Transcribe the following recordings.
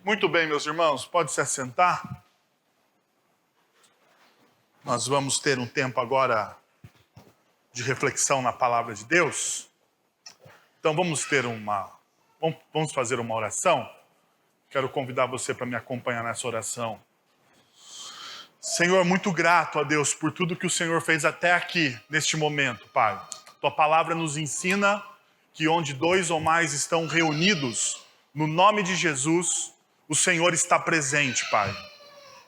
Muito bem, meus irmãos, pode se assentar. Nós vamos ter um tempo agora de reflexão na palavra de Deus. Então vamos fazer uma oração. Quero convidar você para me acompanhar nessa oração. Senhor, muito grato a Deus por tudo que o Senhor fez até aqui, neste momento, Pai. Tua palavra nos ensina que onde dois ou mais estão reunidos, no nome de Jesus, o Senhor está presente, Pai.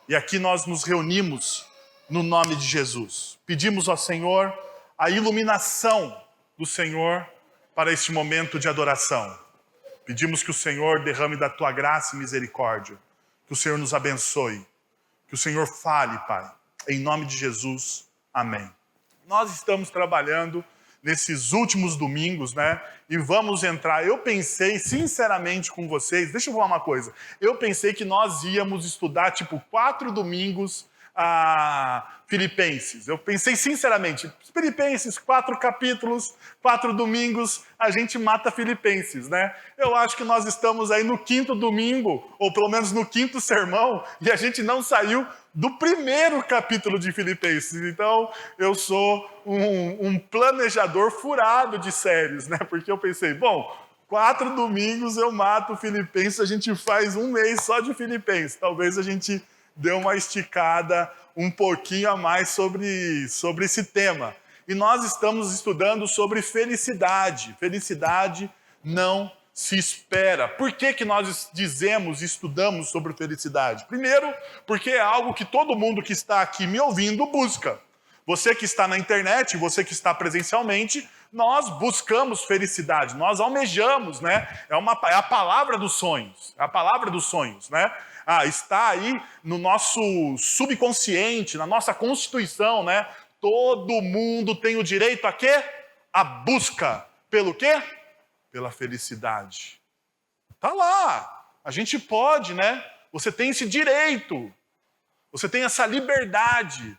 E aqui nós nos reunimos no nome de Jesus. Pedimos ao Senhor a iluminação do Senhor para este momento de adoração. Pedimos que o Senhor derrame da tua graça e misericórdia. Que o Senhor nos abençoe. Que o Senhor fale, Pai. Em nome de Jesus. Amém. Nós estamos trabalhando nesses últimos domingos, né? E vamos entrar. Eu pensei, sinceramente, com vocês, deixa eu falar uma coisa. Eu pensei que nós íamos estudar, 4 domingos Filipenses. Eu pensei, sinceramente, Filipenses, 4 capítulos, 4 domingos, a gente mata Filipenses, né? Eu acho que nós estamos aí no 5º domingo, ou pelo menos no 5º sermão, e a gente não saiu do primeiro capítulo de Filipenses. Então, eu sou um planejador furado de séries, né? Porque eu pensei, 4 domingos eu mato Filipenses, a gente faz um mês só de Filipenses. Talvez a gente dê uma esticada um pouquinho a mais sobre esse tema. E nós estamos estudando sobre felicidade. Felicidade não se espera. Por que nós estudamos sobre felicidade? Primeiro, porque é algo que todo mundo que está aqui me ouvindo busca. Você que está na internet, você que está presencialmente, nós buscamos felicidade, nós almejamos, né? É a palavra dos sonhos, é a palavra dos sonhos, né? Está aí no nosso subconsciente, na nossa constituição, né? Todo mundo tem o direito a quê? A busca. Pelo quê? Pela felicidade. Tá lá. A gente pode, né? Você tem esse direito. Você tem essa liberdade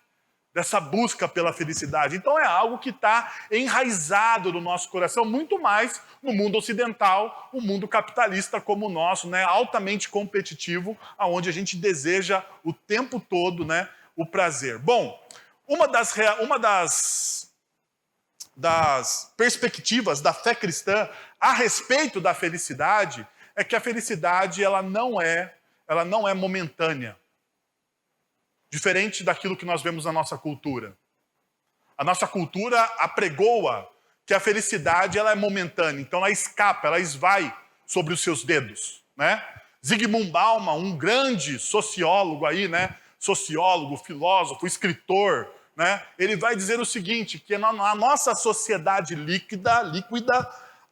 dessa busca pela felicidade. Então é algo que está enraizado no nosso coração, muito mais no mundo ocidental, o mundo capitalista como o nosso, né? Altamente competitivo, onde a gente deseja o tempo todo, né, o prazer. Bom, uma das perspectivas da fé cristã a respeito da felicidade é que a felicidade ela não é momentânea. Diferente daquilo que nós vemos na nossa cultura. A nossa cultura apregoa que a felicidade ela é momentânea, então ela escapa, ela esvai sobre os seus dedos, né? Zygmunt Bauman, um grande sociólogo aí, né? Sociólogo, filósofo, escritor, né? Ele vai dizer o seguinte, que na nossa sociedade líquida,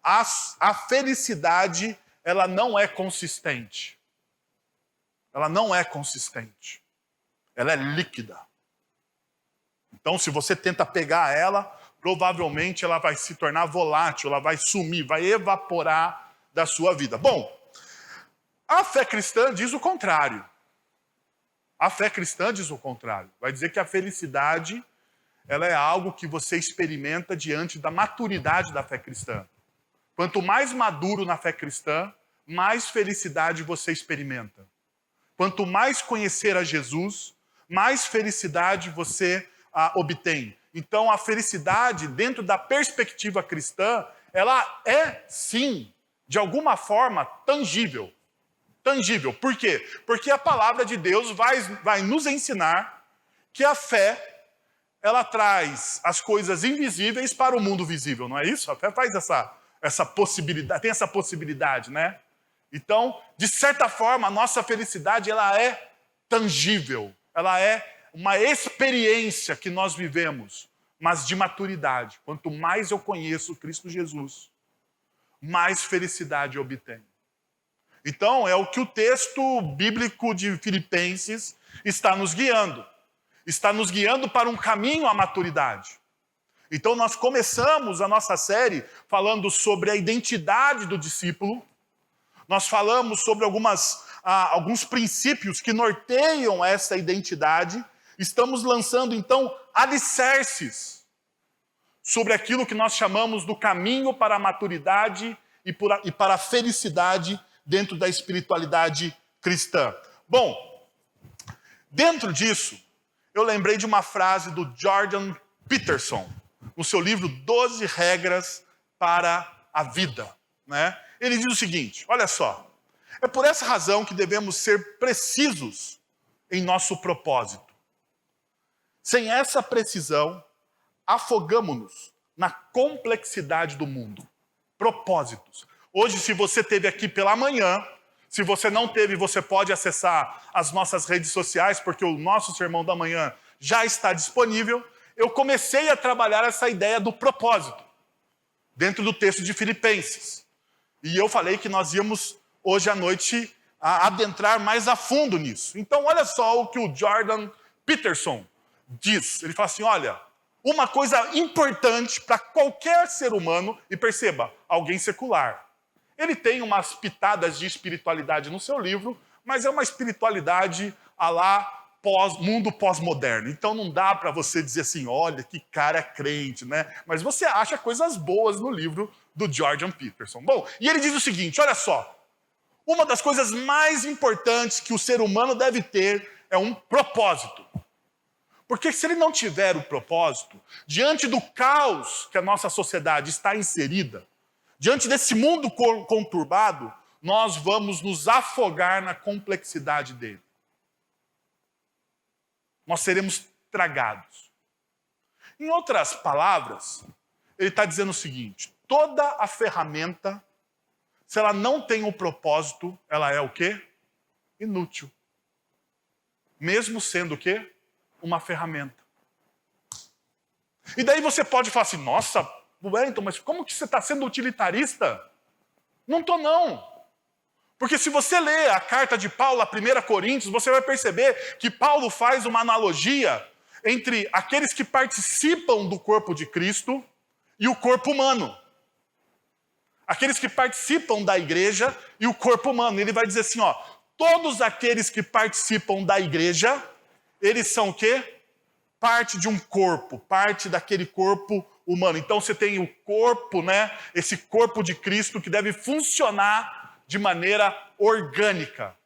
a felicidade ela não é consistente. Ela não é consistente. Ela é líquida. Então, se você tenta pegar ela, provavelmente ela vai se tornar volátil, ela vai sumir, vai evaporar da sua vida. Bom, a fé cristã diz o contrário. A fé cristã diz o contrário. Vai dizer que a felicidade ela é algo que você experimenta diante da maturidade da fé cristã. Quanto mais maduro na fé cristã, mais felicidade você experimenta. Quanto mais conhecer a Jesus, mais felicidade você obtém. Então, a felicidade, dentro da perspectiva cristã, ela é, sim, de alguma forma, tangível. Tangível. Por quê? Porque a palavra de Deus vai nos ensinar que a fé, ela traz as coisas invisíveis para o mundo visível, não é isso? A fé faz essa possibilidade, tem essa possibilidade, né? Então, de certa forma, a nossa felicidade, ela é tangível. Ela é uma experiência que nós vivemos, mas de maturidade. Quanto mais eu conheço Cristo Jesus, mais felicidade eu obtenho. Então, é o que o texto bíblico de Filipenses está nos guiando. Está nos guiando para um caminho à maturidade. Então, nós começamos a nossa série falando sobre a identidade do discípulo. Nós falamos sobre alguns princípios que norteiam essa identidade. Estamos lançando, então, alicerces sobre aquilo que nós chamamos do caminho para a maturidade e para a felicidade dentro da espiritualidade cristã. Bom, dentro disso, eu lembrei de uma frase do Jordan Peterson, no seu livro 12 Regras para a Vida. Né? Ele diz o seguinte, olha só, é por essa razão que devemos ser precisos em nosso propósito. Sem essa precisão, afogamo-nos na complexidade do mundo. Propósitos. Hoje, se você esteve aqui pela manhã, se você não teve, você pode acessar as nossas redes sociais, porque o nosso sermão da manhã já está disponível. Eu comecei a trabalhar essa ideia do propósito, dentro do texto de Filipenses. E eu falei que nós íamos, hoje à noite, adentrar mais a fundo nisso. Então, olha só o que o Jordan Peterson diz. Ele fala assim, olha, uma coisa importante para qualquer ser humano, e perceba, alguém secular. Ele tem umas pitadas de espiritualidade no seu livro, mas é uma espiritualidade à la mundo pós-moderno. Então não dá para você dizer assim, olha, que cara crente, né? Mas você acha coisas boas no livro do Jordan Peterson. Bom, e ele diz o seguinte, olha só, uma das coisas mais importantes que o ser humano deve ter é um propósito. Porque se ele não tiver o propósito, diante do caos que a nossa sociedade está inserida, diante desse mundo conturbado, nós vamos nos afogar na complexidade dele. Nós seremos tragados. Em outras palavras, ele está dizendo o seguinte, toda a ferramenta, se ela não tem um propósito, ela é o quê? Inútil. Mesmo sendo o quê? Uma ferramenta. E daí você pode falar assim, nossa, Wellington, mas como que você está sendo utilitarista? Não estou, não. Porque se você ler a carta de Paulo, a 1 Coríntios, você vai perceber que Paulo faz uma analogia entre aqueles que participam do corpo de Cristo e o corpo humano. Aqueles que participam da igreja e o corpo humano. Ele vai dizer assim, ó, todos aqueles que participam da igreja, eles são o quê? Parte de um corpo, parte daquele corpo humano. Então você tem o corpo, né? Esse corpo de Cristo que deve funcionar de maneira orgânica.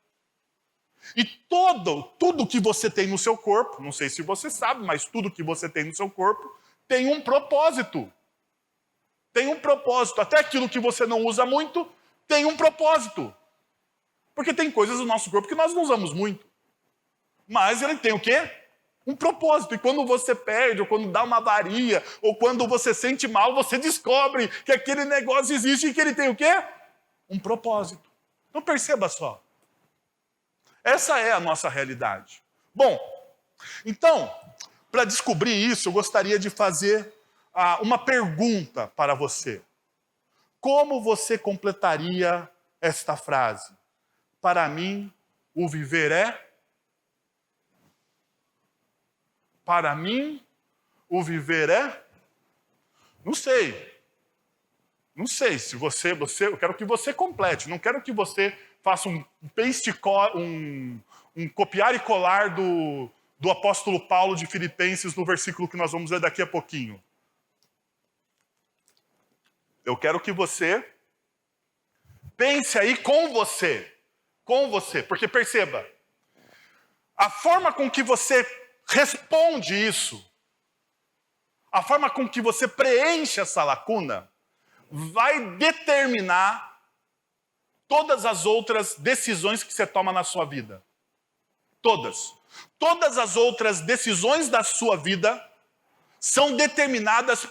E tudo que você tem no seu corpo, não sei se você sabe, mas tudo que você tem no seu corpo tem um propósito. Tem um propósito. Até aquilo que você não usa muito tem um propósito. Porque tem coisas no nosso corpo que nós não usamos muito. Mas ele tem o quê? Um propósito. E quando você perde, ou quando dá uma avaria, ou quando você sente mal, você descobre que aquele negócio existe e que ele tem o quê? Um propósito. Então perceba só. Essa é a nossa realidade. Bom, então, para descobrir isso, eu gostaria de fazer uma pergunta para você. Como você completaria esta frase? Para mim, o viver é... Para mim, o viver é... Não sei. Não sei se você... Eu quero que você complete. Não quero que você faça um copiar e colar do apóstolo Paulo de Filipenses no versículo que nós vamos ver daqui a pouquinho. Eu quero que você pense aí com você. Com você. Porque perceba, a forma com que você responde isso, a forma com que você preenche essa lacuna, vai determinar todas as outras decisões que você toma na sua vida. Todas. Todas as outras decisões da sua vida são determinadas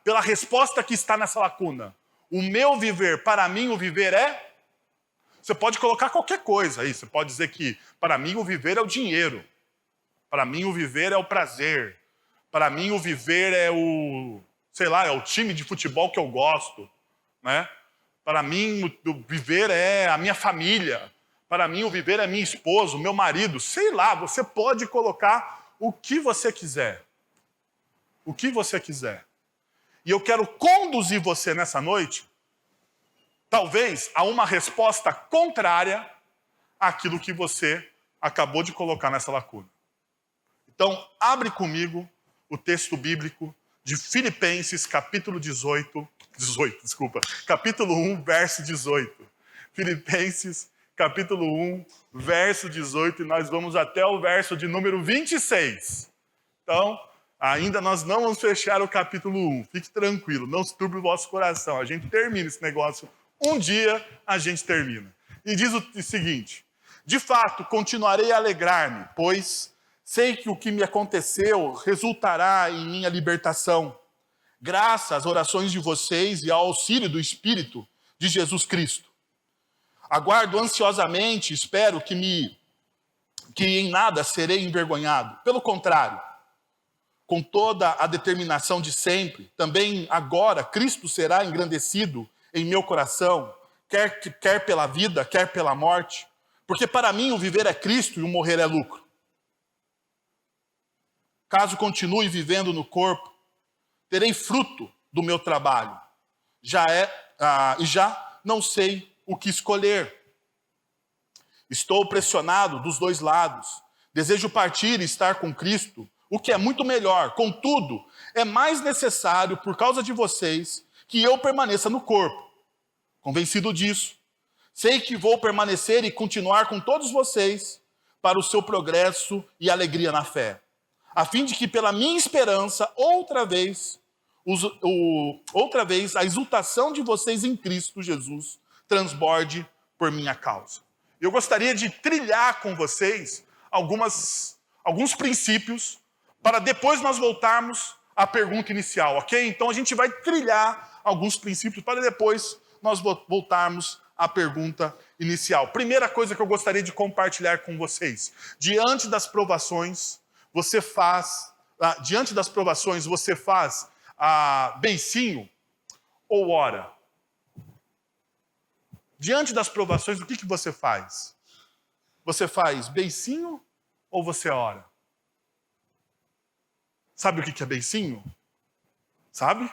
pela resposta que está nessa lacuna. O meu viver, para mim o viver é... Você pode colocar qualquer coisa aí. Você pode dizer que para mim o viver é o dinheiro. Para mim o viver é o prazer. Para mim o viver é é o time de futebol que eu gosto, né? Para mim o viver é a minha família. Para mim o viver é minha esposa, o meu marido. Sei lá, você pode colocar o que você quiser. O que você quiser. E eu quero conduzir você nessa noite, talvez, a uma resposta contrária àquilo que você acabou de colocar nessa lacuna. Então, abre comigo o texto bíblico de Filipenses, capítulo 18, capítulo 1, verso 18. Filipenses, capítulo 1, verso 18, e nós vamos até o verso de número 26. Então, ainda nós não vamos fechar o capítulo 1. Fique tranquilo, não se turbe o vosso coração. A gente termina esse negócio. Um dia a gente termina. E diz o seguinte: de fato, continuarei a alegrar-me, pois sei que o que me aconteceu resultará em minha libertação, graças às orações de vocês e ao auxílio do Espírito de Jesus Cristo. Aguardo ansiosamente, espero que em nada serei envergonhado. Pelo contrário, com toda a determinação de sempre, também agora Cristo será engrandecido em meu coração, quer pela vida, quer pela morte, porque para mim o viver é Cristo e o morrer é lucro. Caso continue vivendo no corpo, terei fruto do meu trabalho. E já não sei o que escolher. Estou pressionado dos dois lados. Desejo partir e estar com Cristo, o que é muito melhor. Contudo, é mais necessário, por causa de vocês, que eu permaneça no corpo. Convencido disso, sei que vou permanecer e continuar com todos vocês para o seu progresso e alegria na fé, a fim de que pela minha esperança, outra vez, a exultação de vocês em Cristo Jesus transborde por minha causa. Eu gostaria de trilhar com vocês alguns princípios para depois nós voltarmos à pergunta inicial, ok? Então a gente vai trilhar alguns princípios para depois nós voltarmos à pergunta inicial. Primeira coisa que eu gostaria de compartilhar com vocês: diante das provações, você faz beicinho ou ora? Diante das provações, o que você faz? Você faz beicinho ou você ora? Sabe o que é beicinho? Sabe?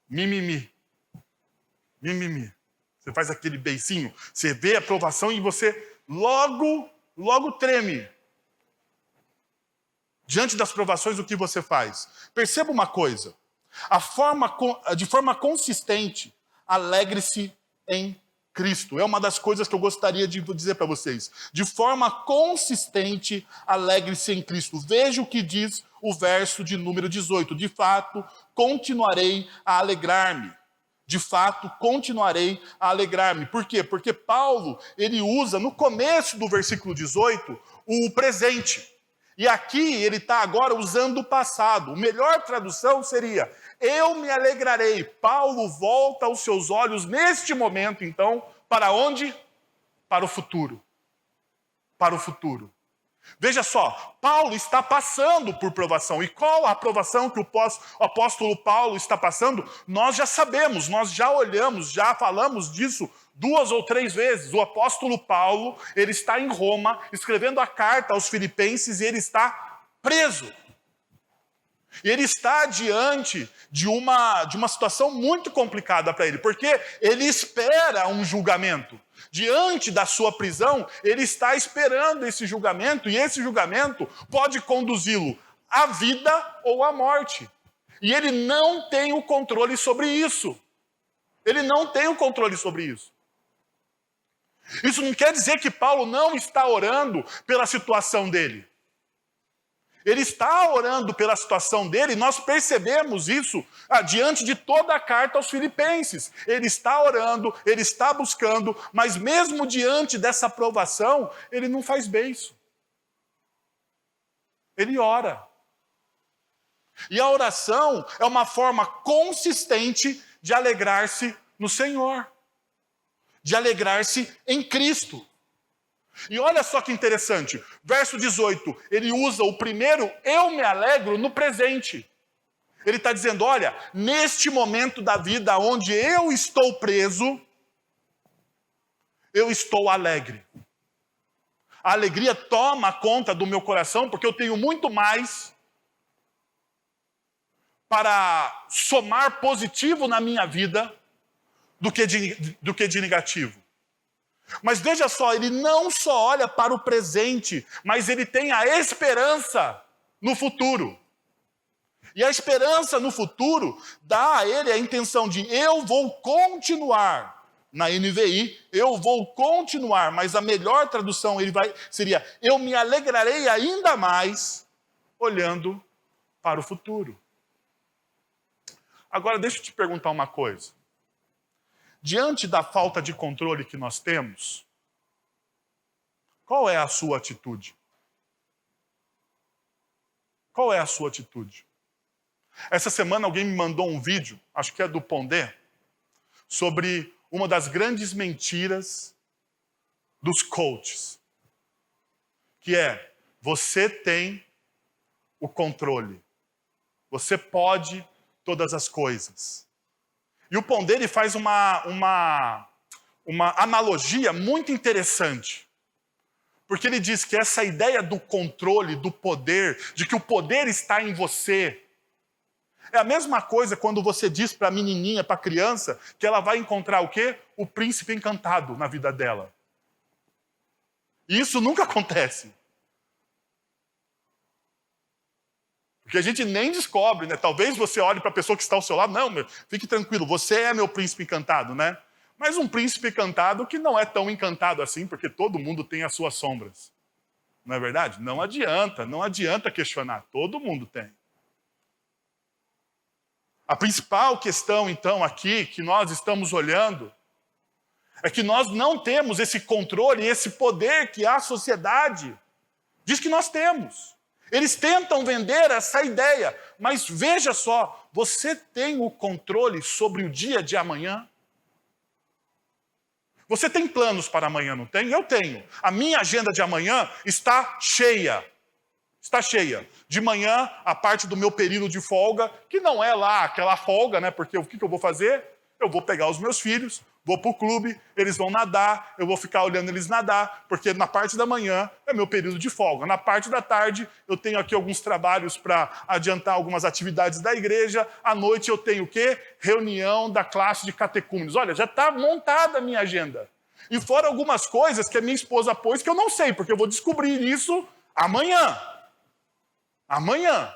Mimimi. Mimimi. Você faz aquele beicinho, você vê a provação e você logo treme. Diante das provações, o que você faz? Perceba uma coisa: de forma consistente, alegre-se em Cristo. É uma das coisas que eu gostaria de dizer para vocês. De forma consistente, alegre-se em Cristo. Veja o que diz o verso de número 18. De fato, continuarei a alegrar-me. De fato, continuarei a alegrar-me. Por quê? Porque Paulo, ele usa no começo do versículo 18 o presente. E aqui ele está agora usando o passado. A melhor tradução seria: eu me alegrarei. Paulo volta os seus olhos neste momento, então, para onde? Para o futuro. Para o futuro. Veja só, Paulo está passando por provação. E qual a provação que o apóstolo Paulo está passando? Nós já sabemos, nós já olhamos, já falamos disso 2 ou 3 vezes. O apóstolo Paulo, ele está em Roma, escrevendo a carta aos Filipenses, e ele está preso. E ele está diante de uma situação muito complicada para ele, porque ele espera um julgamento. Diante da sua prisão, ele está esperando esse julgamento, e esse julgamento pode conduzi-lo à vida ou à morte. E ele não tem o controle sobre isso. Ele não tem o controle sobre isso. Isso não quer dizer que Paulo não está orando pela situação dele. Ele está orando pela situação dele, e nós percebemos isso diante de toda a carta aos Filipenses. Ele está orando, ele está buscando, mas mesmo diante dessa provação, ele não faz beiço. Ele ora. E a oração é uma forma consistente de alegrar-se no Senhor, de alegrar-se em Cristo. E olha só que interessante, verso 18, ele usa o primeiro eu me alegro no presente. Ele está dizendo: olha, neste momento da vida onde eu estou preso, eu estou alegre. A alegria toma conta do meu coração, porque eu tenho muito mais para somar positivo na minha vida do que de negativo. Mas veja só, ele não só olha para o presente, mas ele tem a esperança no futuro. E a esperança no futuro dá a ele a intenção de: eu vou continuar na NVI, eu vou continuar, mas a melhor tradução seria, eu me alegrarei ainda mais olhando para o futuro. Agora, deixa eu te perguntar uma coisa. Diante da falta de controle que nós temos, qual é a sua atitude? Qual é a sua atitude? Essa semana alguém me mandou um vídeo, acho que é do Pondé, sobre uma das grandes mentiras dos coaches, que é, você tem o controle, você pode todas as coisas. E o Pondé ele faz uma analogia muito interessante, porque ele diz que essa ideia do controle, do poder, de que o poder está em você, é a mesma coisa quando você diz para a menininha, para a criança, que ela vai encontrar o quê? O príncipe encantado na vida dela. E isso nunca acontece. Porque a gente nem descobre, né? Talvez você olhe para a pessoa que está ao seu lado, não, fique tranquilo, você é meu príncipe encantado, né? Mas um príncipe encantado que não é tão encantado assim, porque todo mundo tem as suas sombras. Não é verdade? Não adianta questionar, todo mundo tem. A principal questão, então, aqui, que nós estamos olhando, é que nós não temos esse controle, esse poder que a sociedade diz que nós temos. Eles tentam vender essa ideia, mas veja só, você tem o controle sobre o dia de amanhã? Você tem planos para amanhã, não tem? Eu tenho. A minha agenda de amanhã está cheia. Está cheia. De manhã, a parte do meu período de folga, que não é lá aquela folga, né? Porque o que eu vou fazer? Eu vou pegar os meus filhos, vou para o clube, eles vão nadar, eu vou ficar olhando eles nadar, porque na parte da manhã é meu período de folga. Na parte da tarde, eu tenho aqui alguns trabalhos para adiantar algumas atividades da igreja. À noite eu tenho o quê? Reunião da classe de catecúmenos. Olha, já está montada a minha agenda. E fora algumas coisas que a minha esposa pôs que eu não sei, porque eu vou descobrir isso amanhã. Amanhã.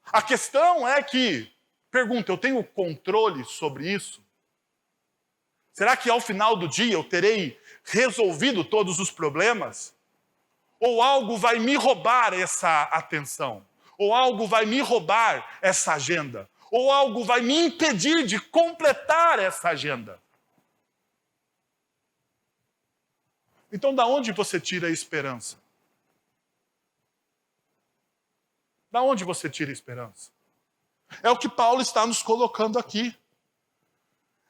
A questão é que, pergunta, eu tenho controle sobre isso? Será que ao final do dia eu terei resolvido todos os problemas? Ou algo vai me roubar essa atenção? Ou algo vai me roubar essa agenda? Ou algo vai me impedir de completar essa agenda? Então, da onde você tira a esperança? Da onde você tira a esperança? É o que Paulo está nos colocando aqui.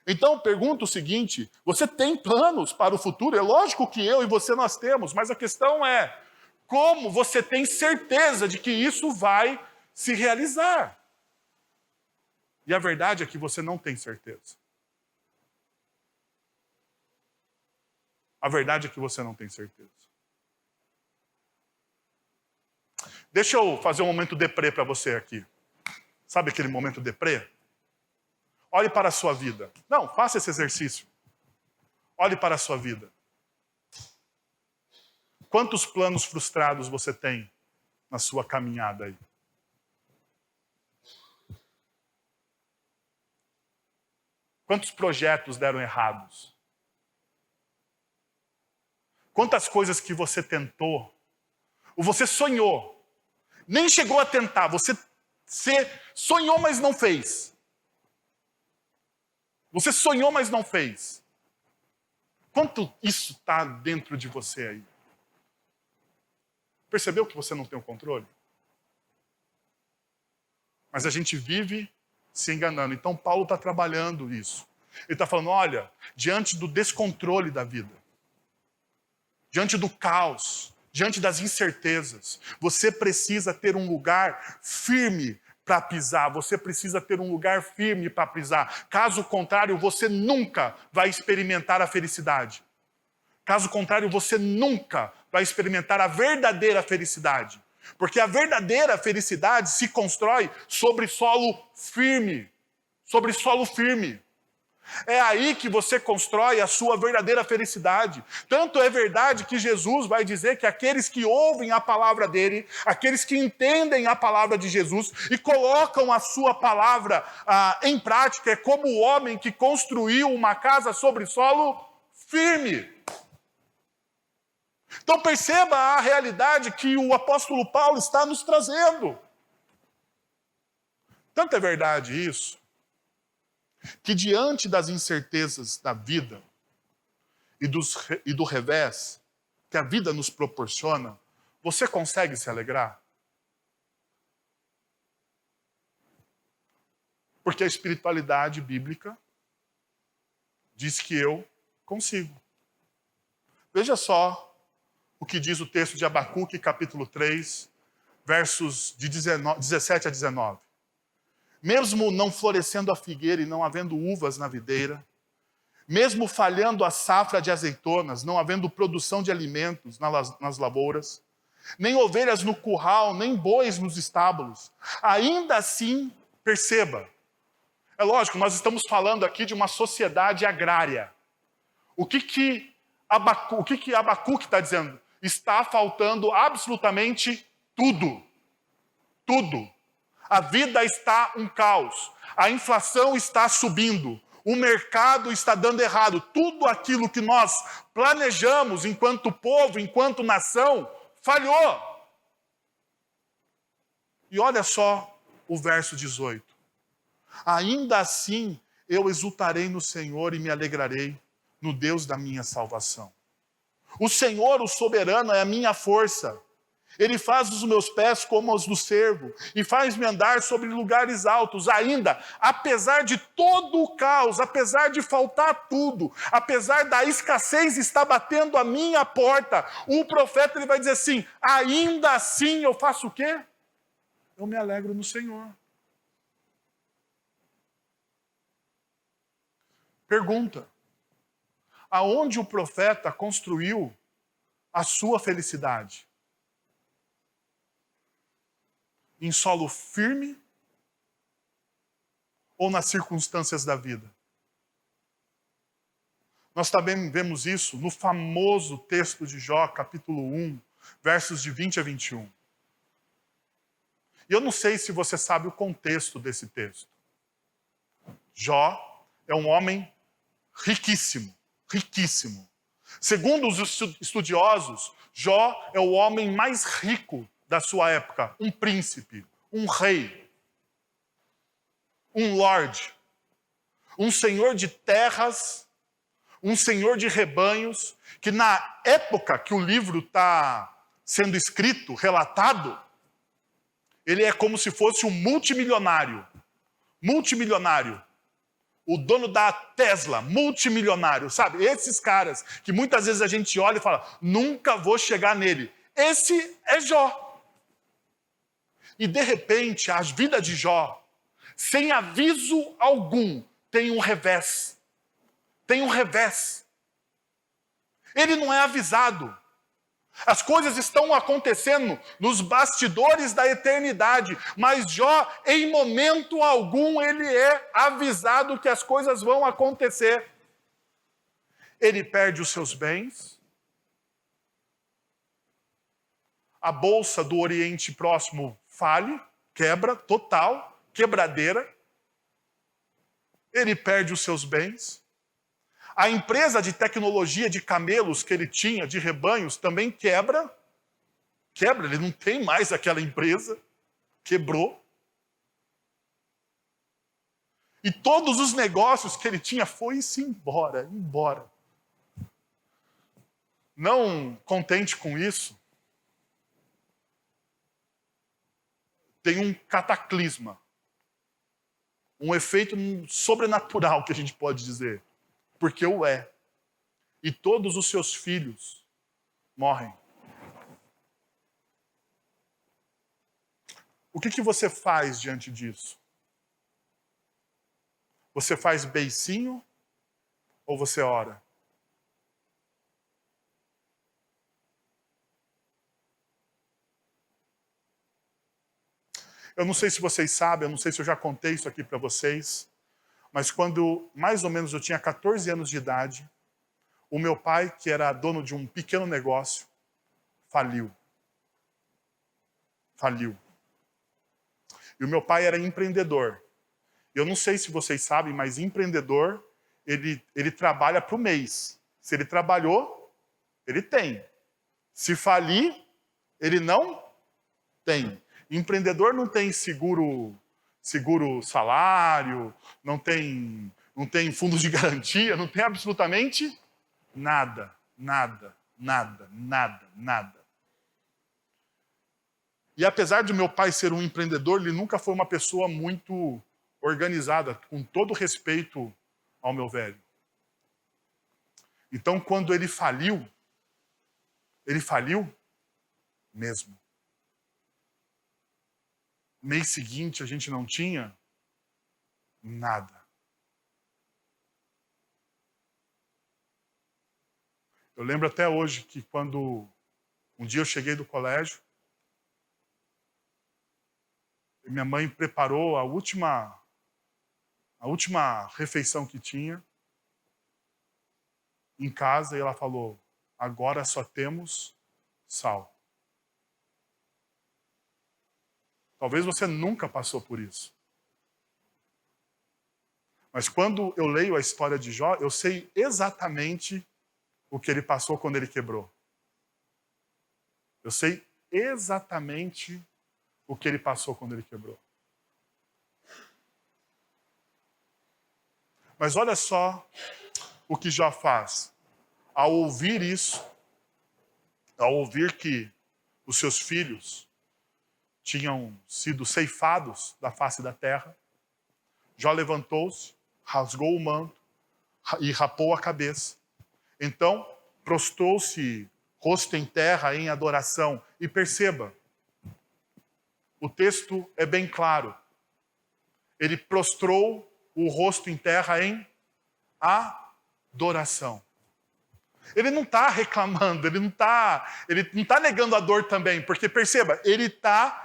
Então, pergunto o seguinte, você tem planos para o futuro? É lógico que eu e você nós temos, mas a questão é, como você tem certeza de que isso vai se realizar? E a verdade é que você não tem certeza. A verdade é que você não tem certeza. Deixa eu fazer um momento deprê para você aqui. Sabe aquele momento deprê? Olhe para a sua vida. Não, faça esse exercício. Olhe para a sua vida. Quantos planos frustrados você tem na sua caminhada aí? Quantos projetos deram errados? Quantas coisas que você tentou, ou você sonhou, nem chegou a tentar, você sonhou, mas não fez. Você sonhou, mas não fez. Quanto isso está dentro de você aí? Percebeu que você não tem o controle? Mas a gente vive se enganando. Então Paulo está trabalhando isso. Ele está falando, olha, diante do descontrole da vida, diante do caos, diante das incertezas, você precisa ter um lugar firme para pisar. Você precisa ter um lugar firme para pisar. Caso contrário, você nunca vai experimentar a felicidade. Caso contrário, você nunca vai experimentar a verdadeira felicidade. Porque a verdadeira felicidade se constrói sobre solo firme. Sobre solo firme. É aí que você constrói a sua verdadeira felicidade. Tanto é verdade que Jesus vai dizer que aqueles que ouvem a palavra dele, aqueles que entendem a palavra de Jesus e colocam a sua palavra em prática, é como o homem que construiu uma casa sobre solo firme. Então perceba a realidade que o apóstolo Paulo está nos trazendo. Tanto é verdade isso, que diante das incertezas da vida e do revés que a vida nos proporciona, você consegue se alegrar? Porque a espiritualidade bíblica diz que eu consigo. Veja só o que diz o texto de Abacuque, capítulo 3, versos de 17 a 19. Mesmo não florescendo a figueira e não havendo uvas na videira, mesmo falhando a safra de azeitonas, não havendo produção de alimentos nas lavouras, nem ovelhas no curral, nem bois nos estábulos, ainda assim, perceba, é lógico, nós estamos falando aqui de uma sociedade agrária. O que Abacuque está dizendo? Está faltando absolutamente tudo. Tudo. A vida está um caos. A inflação está subindo. O mercado está dando errado. Tudo aquilo que nós planejamos enquanto povo, enquanto nação, falhou. E olha só o verso 18. Ainda assim eu exultarei no Senhor e me alegrarei no Deus da minha salvação. O Senhor, o soberano, é a minha força. Ele faz os meus pés como os do cervo e faz-me andar sobre lugares altos. Ainda, apesar de todo o caos, apesar de faltar tudo, apesar da escassez estar batendo a minha porta, o profeta ele vai dizer assim, ainda assim eu faço o quê? Eu me alegro no Senhor. Pergunta, aonde o profeta construiu a sua felicidade? Em solo firme ou nas circunstâncias da vida? Nós também vemos isso no famoso texto de Jó, capítulo 1, versos de 20 a 21. E eu não sei se você sabe o contexto desse texto. Jó é um homem riquíssimo, riquíssimo. Segundo os estudiosos, Jó é o homem mais rico da sua época, um príncipe, um rei, um lorde, um senhor de terras, um senhor de rebanhos, que na época que o livro está sendo escrito, relatado, ele é como se fosse um multimilionário. Multimilionário. O dono da Tesla, multimilionário, sabe? Esses caras que muitas vezes a gente olha e fala, nunca vou chegar nele. Esse é Jó. E de repente, a vida de Jó, sem aviso algum, tem um revés. Tem um revés. Ele não é avisado. As coisas estão acontecendo nos bastidores da eternidade, mas Jó, em momento algum, ele é avisado que as coisas vão acontecer. Ele perde os seus bens, a bolsa do Oriente Próximo fale, quebra, total, quebradeira. Ele perde os seus bens. A empresa de tecnologia de camelos que ele tinha, de rebanhos, também quebra. Quebra, ele não tem mais aquela empresa. Quebrou. E todos os negócios que ele tinha foi-se embora, embora. Não contente com isso, tem um cataclisma. Um efeito sobrenatural, que a gente pode dizer. Porque o é. E todos os seus filhos morrem. O que você faz diante disso? Você faz beicinho ou você ora? Eu não sei se vocês sabem, eu não sei se eu já contei isso aqui para vocês, Mas quando mais ou menos eu tinha 14 anos de idade, o meu pai, que era dono de um pequeno negócio, faliu. Faliu. E o meu pai era empreendedor. Eu não sei se vocês sabem, mas empreendedor, ele trabalha para o mês. Se ele trabalhou, ele tem. Se falir, ele não tem. Empreendedor não tem seguro salário, não tem fundos de garantia, não tem absolutamente nada, nada, nada, nada, nada. E apesar de meu pai ser um empreendedor, ele nunca foi uma pessoa muito organizada, com todo respeito ao meu velho. Então, quando ele faliu mesmo. Mês seguinte, a gente não tinha nada. Eu lembro até hoje que quando um dia eu cheguei do colégio, minha mãe preparou a última refeição que tinha em casa e ela falou: agora só temos sal. Talvez você nunca passou por isso. Mas quando eu leio a história de Jó, eu sei exatamente o que ele passou quando ele quebrou. Eu sei exatamente o que ele passou quando ele quebrou. Mas olha só o que Jó faz. Ao ouvir isso, ao ouvir que os seus filhos tinham sido ceifados da face da terra, Jó levantou-se, rasgou o manto e rapou a cabeça. Então, prostrou-se rosto em terra em adoração. E perceba, o texto é bem claro. Ele prostrou o rosto em terra em adoração. Ele não está reclamando, ele não está negando a dor também, porque perceba, ele está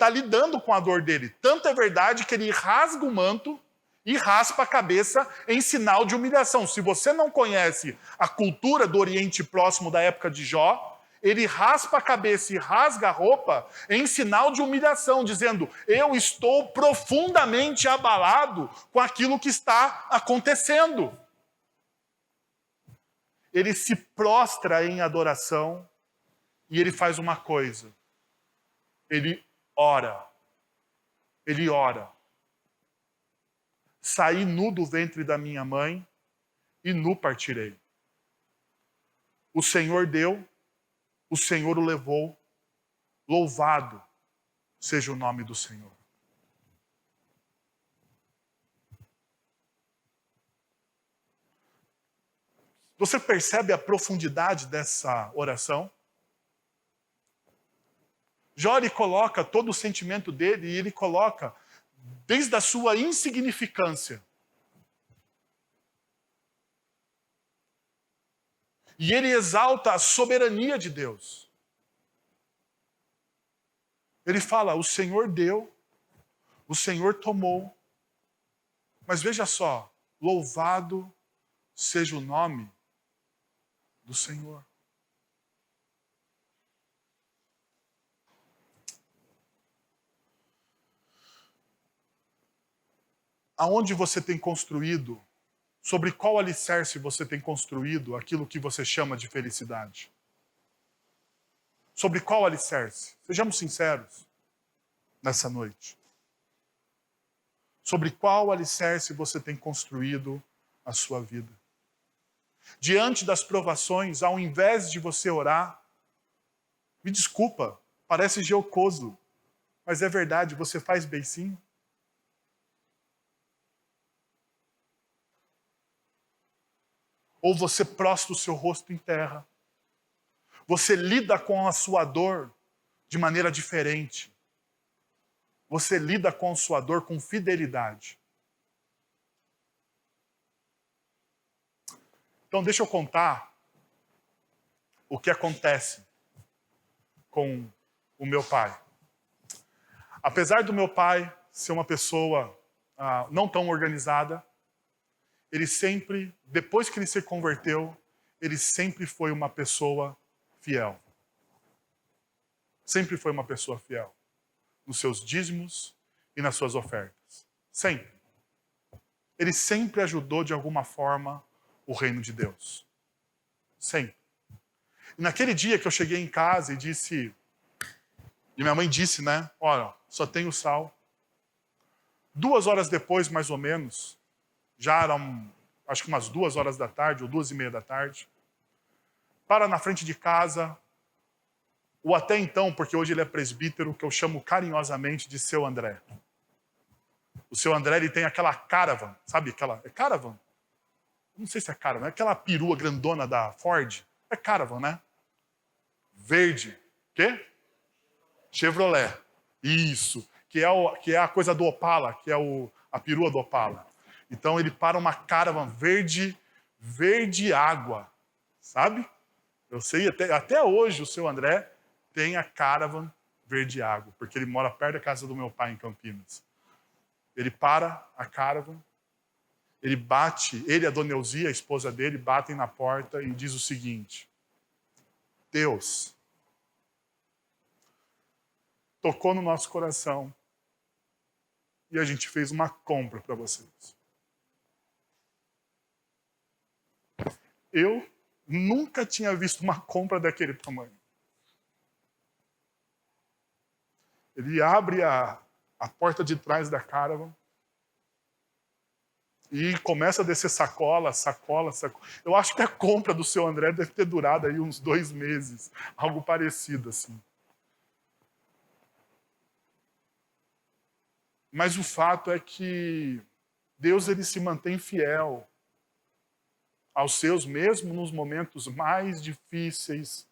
lidando com a dor dele. Tanto é verdade que ele rasga o manto e raspa a cabeça em sinal de humilhação. Se você não conhece a cultura do Oriente Próximo da época de Jó, ele raspa a cabeça e rasga a roupa em sinal de humilhação, dizendo: eu estou profundamente abalado com aquilo que está acontecendo. Ele se prostra em adoração e ele faz uma coisa. Ele ora. Ele ora. Saí nu do ventre da minha mãe e nu partirei. O Senhor deu, o Senhor o levou. Louvado seja o nome do Senhor. Você percebe a profundidade dessa oração? Jó, ele coloca todo o sentimento dele e ele coloca desde a sua insignificância. E ele exalta a soberania de Deus. Ele fala: o Senhor deu, o Senhor tomou. Mas veja só, louvado seja o nome do Senhor. Aonde você tem construído, sobre qual alicerce você tem construído aquilo que você chama de felicidade? Sobre qual alicerce? Sejamos sinceros nessa noite. Sobre qual alicerce você tem construído a sua vida? Diante das provações, ao invés de você orar, me desculpa, parece jocoso, mas é verdade, você faz beicinho? Ou você prostra o seu rosto em terra? Você lida com a sua dor de maneira diferente. Você lida com a sua dor com fidelidade. Então deixa eu contar o que acontece com o meu pai. Apesar do meu pai ser uma pessoa não tão organizada, ele sempre, depois que ele se converteu, ele sempre foi uma pessoa fiel. Sempre foi uma pessoa fiel. Nos seus dízimos e nas suas ofertas. Sempre. Ele sempre ajudou de alguma forma o reino de Deus. Sempre. E naquele dia que eu cheguei em casa e minha mãe disse, né? Olha, só tenho sal. 2 horas depois, mais ou menos, já eram, acho que umas 2 horas da tarde, ou 2:30 da tarde, para na frente de casa, ou até então, porque hoje ele é presbítero, que eu chamo carinhosamente de Seu André. O Seu André, ele tem aquela caravan, sabe aquela... É caravan? Não sei se é caravan, é aquela perua grandona da Ford. É caravan, né? Verde. Quê? Chevrolet. Isso. Que é a coisa do Opala, que é a perua do Opala. Então ele para uma caravan verde água, sabe? Eu sei, até hoje o Seu André tem a caravan verde água, porque ele mora perto da casa do meu pai em Campinas. Ele para a caravan, ele e a Dona Elzia, a esposa dele, batem na porta e diz o seguinte: Deus tocou no nosso coração e a gente fez uma compra para vocês. Eu nunca tinha visto uma compra daquele tamanho. Ele abre a porta de trás da caravan e começa a descer sacola. Eu acho que a compra do Seu André deve ter durado aí uns 2 meses, algo parecido assim. Mas o fato é que Deus, ele se mantém fiel aos seus, mesmo nos momentos mais difíceis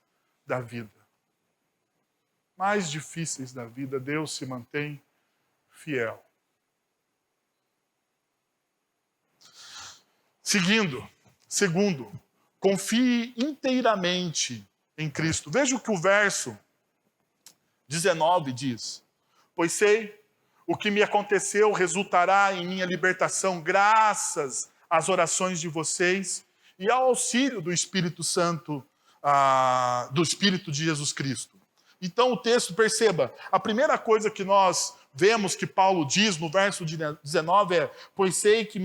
da vida. Mais difíceis da vida, Deus se mantém fiel. Segundo, confie inteiramente em Cristo. Veja o que o verso 19 diz. Pois sei, o que me aconteceu resultará em minha libertação, graças às orações de vocês e ao auxílio do Espírito Santo, do Espírito de Jesus Cristo. Então o texto, perceba, a primeira coisa que nós vemos que Paulo diz no verso 19 é: pois sei que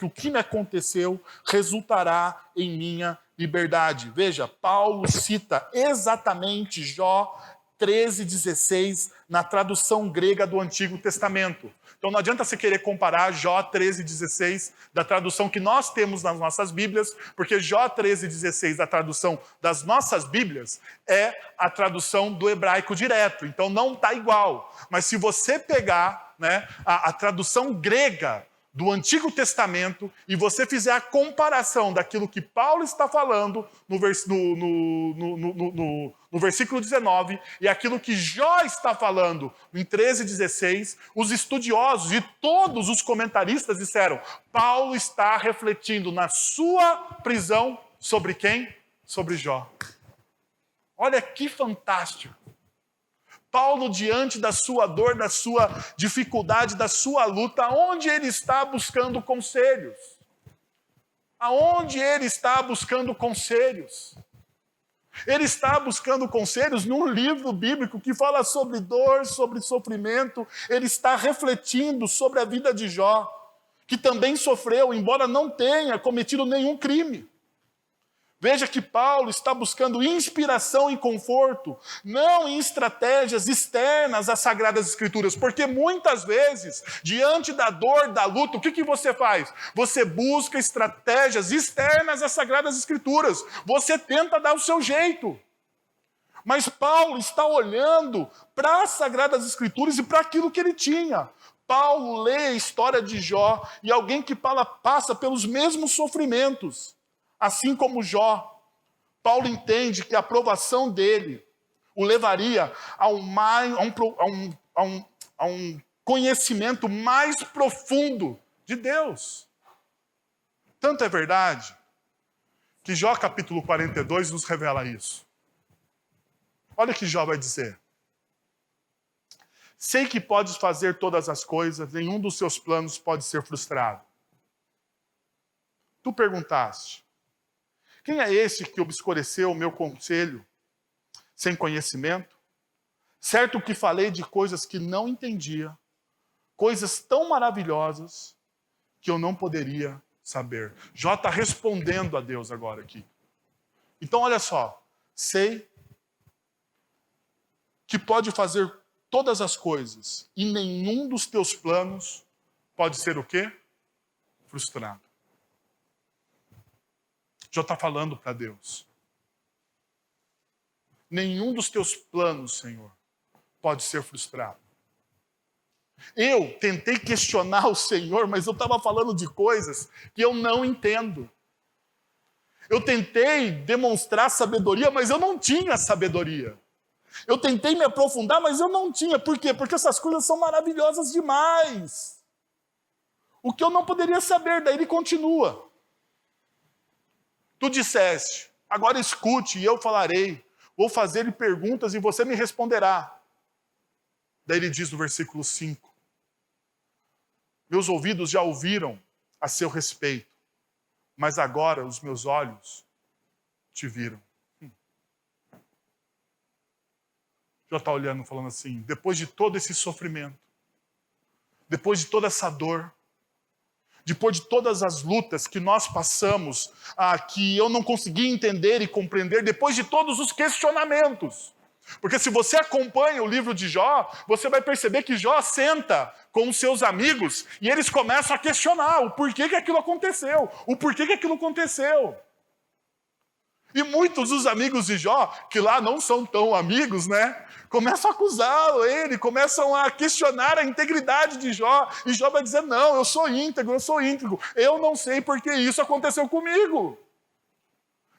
o que me aconteceu resultará em minha liberdade. Veja, Paulo cita exatamente Jó 13:16 na tradução grega do Antigo Testamento. Então não adianta você querer comparar Jó 13:16 da tradução que nós temos nas nossas Bíblias, porque Jó 13:16 da tradução das nossas Bíblias é a tradução do hebraico direto. Então não está igual. Mas se você pegar, né, a tradução grega do Antigo Testamento e você fizer a comparação daquilo que Paulo está falando no versículo 19 e aquilo que Jó está falando em 13:16, os estudiosos e todos os comentaristas disseram: Paulo está refletindo na sua prisão sobre quem? Sobre Jó. Olha que fantástico. Paulo, diante da sua dor, da sua dificuldade, da sua luta, aonde ele está buscando conselhos? Aonde ele está buscando conselhos? Ele está buscando conselhos num livro bíblico que fala sobre dor, sobre sofrimento. Ele está refletindo sobre a vida de Jó, que também sofreu, embora não tenha cometido nenhum crime. Veja que Paulo está buscando inspiração e conforto, não em estratégias externas às Sagradas Escrituras, porque muitas vezes, diante da dor, da luta, o que você faz? Você busca estratégias externas às Sagradas Escrituras, você tenta dar o seu jeito. Mas Paulo está olhando para as Sagradas Escrituras e para aquilo que ele tinha. Paulo lê a história de Jó e alguém que passa pelos mesmos sofrimentos. Assim como Jó, Paulo entende que a aprovação dele o levaria a um conhecimento mais profundo de Deus. Tanto é verdade que Jó capítulo 42 nos revela isso. Olha o que Jó vai dizer. Sei que podes fazer todas as coisas, nenhum dos seus planos pode ser frustrado. Tu perguntaste, quem é esse que obscureceu o meu conselho sem conhecimento? Certo que falei de coisas que não entendia, coisas tão maravilhosas que eu não poderia saber. Jó está respondendo a Deus agora aqui. Então olha só, sei que pode fazer todas as coisas e nenhum dos teus planos pode ser o quê? Frustrado. Jó está falando para Deus. Nenhum dos teus planos, Senhor, pode ser frustrado. Eu tentei questionar o Senhor, mas eu estava falando de coisas que eu não entendo. Eu tentei demonstrar sabedoria, mas eu não tinha sabedoria. Eu tentei me aprofundar, mas eu não tinha. Por quê? Porque essas coisas são maravilhosas demais. O que eu não poderia saber, daí ele continua. Tu disseste, agora escute e eu falarei. Vou fazer-lhe perguntas e você me responderá. Daí ele diz no versículo 5. Meus ouvidos já ouviram a seu respeito, mas agora os meus olhos te viram. Já está olhando, falando assim, depois de todo esse sofrimento, depois de toda essa dor, depois de todas as lutas que nós passamos, que eu não consegui entender e compreender, depois de todos os questionamentos. Porque se você acompanha o livro de Jó, você vai perceber que Jó senta com os seus amigos e eles começam a questionar o porquê que aquilo aconteceu, o porquê que aquilo aconteceu. E muitos dos amigos de Jó, que lá não são tão amigos, né? Começam a acusá-lo, começam a questionar a integridade de Jó. E Jó vai dizer, não, eu sou íntegro, eu não sei porque isso aconteceu comigo.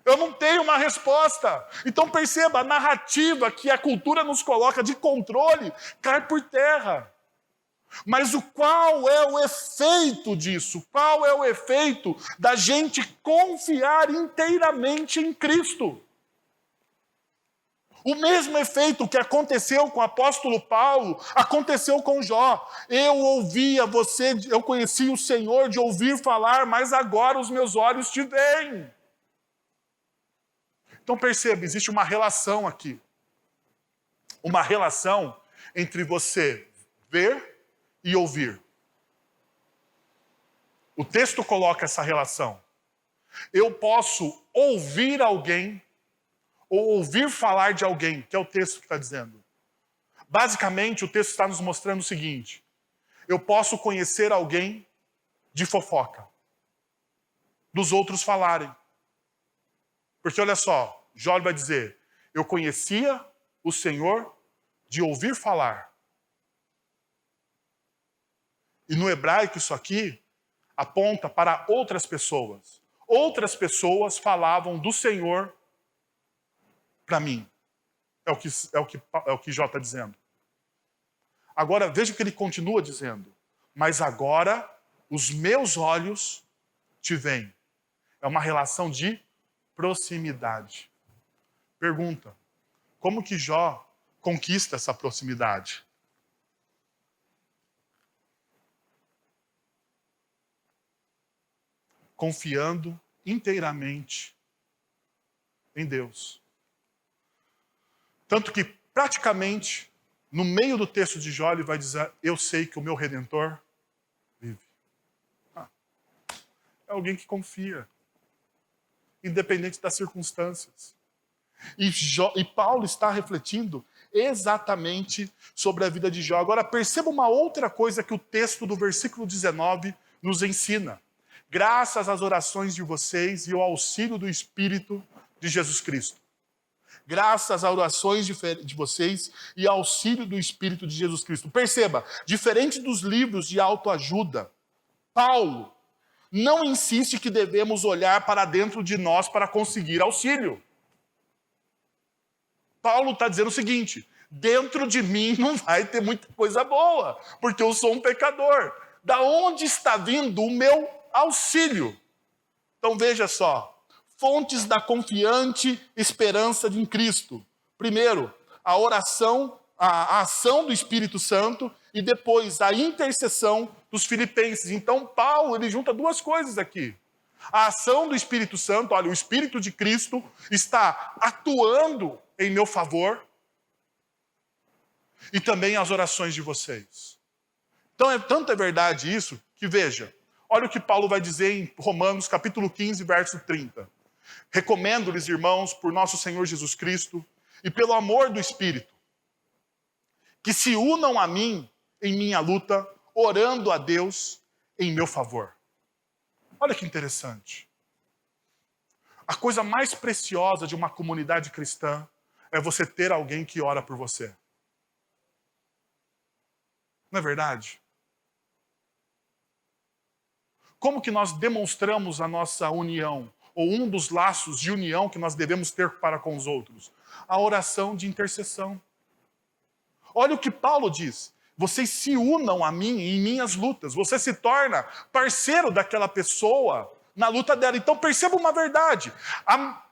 Eu não tenho uma resposta. Então perceba, a narrativa que a cultura nos coloca de controle cai por terra. Mas qual é o efeito disso? Qual é o efeito da gente confiar inteiramente em Cristo? O mesmo efeito que aconteceu com o apóstolo Paulo, aconteceu com Jó. Eu conheci o Senhor de ouvir falar, mas agora os meus olhos te veem. Então perceba, existe uma relação aqui. Uma relação entre você ver e ouvir. O texto coloca essa relação. Eu posso ouvir alguém ou ouvir falar de alguém, que é o texto que está dizendo. Basicamente, o texto está nos mostrando o seguinte. Eu posso conhecer alguém de fofoca, dos outros falarem. Porque olha só, Jó vai dizer, eu conhecia o Senhor de ouvir falar. E no hebraico isso aqui aponta para outras pessoas. Outras pessoas falavam do Senhor para mim. É o que Jó está dizendo. Agora veja o que ele continua dizendo. Mas agora os meus olhos te veem. É uma relação de proximidade. Pergunta, como que Jó conquista essa proximidade? Confiando inteiramente em Deus. Tanto que, praticamente, no meio do texto de Jó, ele vai dizer, eu sei que o meu Redentor vive. É alguém que confia, independente das circunstâncias. E Paulo está refletindo exatamente sobre a vida de Jó. Agora perceba uma outra coisa que o texto do versículo 19 nos ensina. Graças às orações de vocês e ao auxílio do Espírito de Jesus Cristo. Graças às orações de vocês e ao auxílio do Espírito de Jesus Cristo. Perceba, diferente dos livros de autoajuda, Paulo não insiste que devemos olhar para dentro de nós para conseguir auxílio. Paulo está dizendo o seguinte, dentro de mim não vai ter muita coisa boa, porque eu sou um pecador. Da onde está vindo o meu auxílio? Então veja só, fontes da confiante esperança em Cristo. Primeiro, a oração a ação do Espírito Santo e depois a intercessão dos filipenses. Então, Paulo, ele junta duas coisas aqui. A ação do Espírito Santo, olha, o Espírito de Cristo está atuando em meu favor e também as orações de vocês. Então, tanto é verdade isso que, veja, olha o que Paulo vai dizer em Romanos, capítulo 15, verso 30. Recomendo-lhes, irmãos, por nosso Senhor Jesus Cristo e pelo amor do Espírito, que se unam a mim em minha luta, orando a Deus em meu favor. Olha que interessante. A coisa mais preciosa de uma comunidade cristã é você ter alguém que ora por você. Não é verdade? Como que nós demonstramos a nossa união, ou um dos laços de união que nós devemos ter para com os outros? A oração de intercessão. Olha o que Paulo diz. Vocês se unam a mim em minhas lutas. Você se torna parceiro daquela pessoa na luta dela. Então perceba uma verdade. A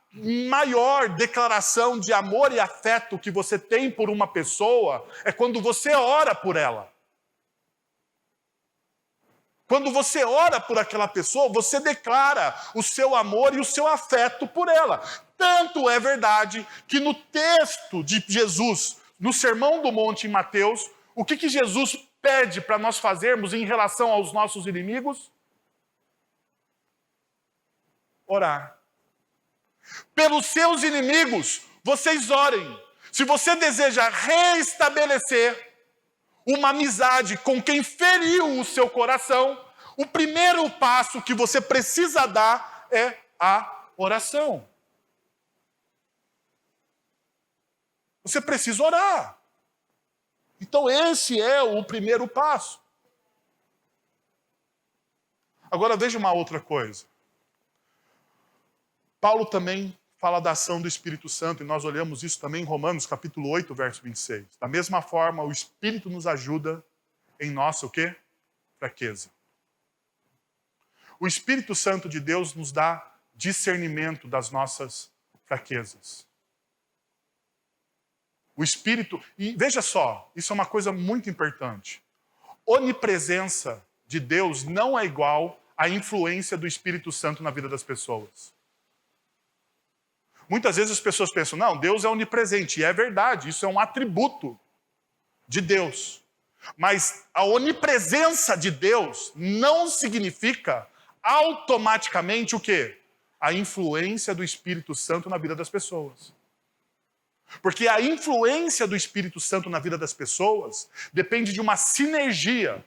maior declaração de amor e afeto que você tem por uma pessoa é quando você ora por ela. Quando você ora por aquela pessoa, você declara o seu amor e o seu afeto por ela. Tanto é verdade que no texto de Jesus, no Sermão do Monte em Mateus, o que Jesus pede para nós fazermos em relação aos nossos inimigos? Orar. Pelos seus inimigos, vocês orem. Se você deseja restabelecer uma amizade com quem feriu o seu coração, o primeiro passo que você precisa dar é a oração. Você precisa orar. Então esse é o primeiro passo. Agora veja uma outra coisa. Paulo também fala da ação do Espírito Santo, e nós olhamos isso também em Romanos, capítulo 8, verso 26. Da mesma forma, o Espírito nos ajuda em nossa, o quê? Fraqueza. O Espírito Santo de Deus nos dá discernimento das nossas fraquezas. O Espírito, e veja só, isso é uma coisa muito importante. Onipresença de Deus não é igual à influência do Espírito Santo na vida das pessoas. Muitas vezes as pessoas pensam, não, Deus é onipresente. E é verdade, isso é um atributo de Deus. Mas a onipresença de Deus não significa automaticamente o quê? A influência do Espírito Santo na vida das pessoas. Porque a influência do Espírito Santo na vida das pessoas depende de uma sinergia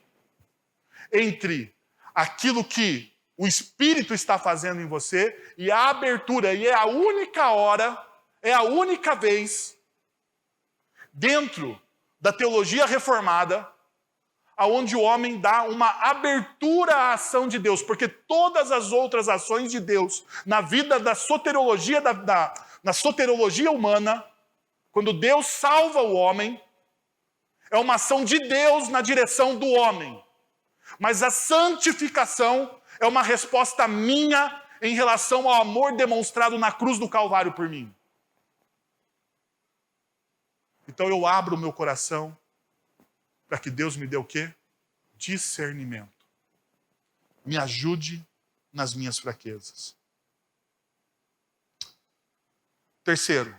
entre aquilo que o Espírito está fazendo em você e a abertura. E é a única hora, é a única vez dentro da teologia reformada aonde o homem dá uma abertura à ação de Deus. Porque todas as outras ações de Deus na vida da soteriologia, na soteriologia humana, quando Deus salva o homem, é uma ação de Deus na direção do homem. Mas a santificação é uma resposta minha em relação ao amor demonstrado na cruz do Calvário por mim. Então eu abro o meu coração para que Deus me dê o quê? Discernimento. Me ajude nas minhas fraquezas. Terceiro,